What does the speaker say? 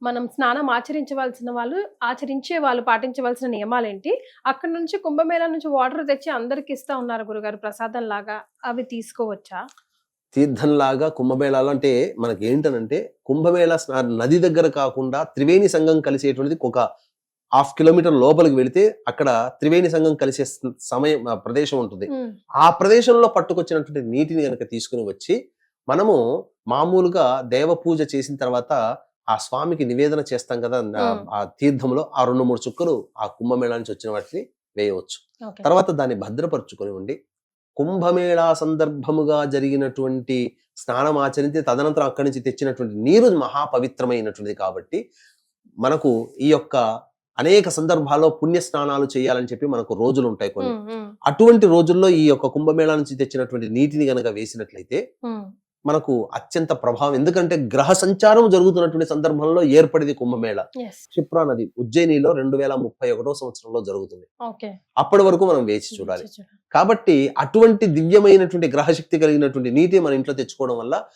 మనం స్నానం ఆచరించే వాళ్ళు పాటించవలసిన నియమాలేంటి? అక్కడి నుంచి కుంభమేళా నుంచి వాటర్ తెచ్చి అందరికి ఇస్తా ఉన్నారు గురుగారు ప్రసాదం లాగా. అవి తీసుకోవచ్చా? తీర్థంలాగా కుంభమేళాలు అంటే మనకి ఏంటనంటే కుంభమేళా నది దగ్గర కాకుండా త్రివేణి సంఘం కలిసేటువంటిది ఒక 1/2 కిలోమీటర్ లోపలికి వెళితే అక్కడ త్రివేణి సంఘం కలిసే ప్రదేశం ఉంటుంది. ఆ ప్రదేశంలో పట్టుకొచ్చినటువంటి నీటిని కనుక తీసుకుని వచ్చి మనము మామూలుగా దేవ పూజ చేసిన తర్వాత ఆ స్వామికి నివేదన చేస్తాం కదా, ఆ తీర్థంలో ఆ 2-3 చుక్కలు ఆ కుంభమేళా నుంచి వచ్చిన వాటిని వేయవచ్చు. తర్వాత దాన్ని భద్రపరుచుకొని ఉండి కుంభమేళా సందర్భముగా జరిగినటువంటి స్నానం ఆచరించి తదనంతరం అక్కడి నుంచి తెచ్చినటువంటి నీరు మహాపవిత్రమైనటువంటిది కాబట్టి మనకు ఈ యొక్క అనేక సందర్భాల్లో పుణ్య స్నానాలు చేయాలని చెప్పి మనకు రోజులు ఉంటాయి కొన్ని. అటువంటి రోజుల్లో ఈ యొక్క కుంభమేళా నుంచి తెచ్చినటువంటి నీటిని గనక వేసినట్లయితే మనకు అత్యంత ప్రభావం. ఎందుకంటే గ్రహ సంచారం జరుగుతున్నటువంటి సందర్భంలో ఏర్పడింది కుంభమేళా. క్షిప్రా నది ఉజ్జయినిలో 2031 సంవత్సరంలో జరుగుతుంది. అప్పటి వరకు మనం వేచి చూడాలి. కాబట్టి అటువంటి దివ్యమైనటువంటి గ్రహశక్తి కలిగినటువంటి నీటి మన ఇంట్లో తెచ్చుకోవడం వల్ల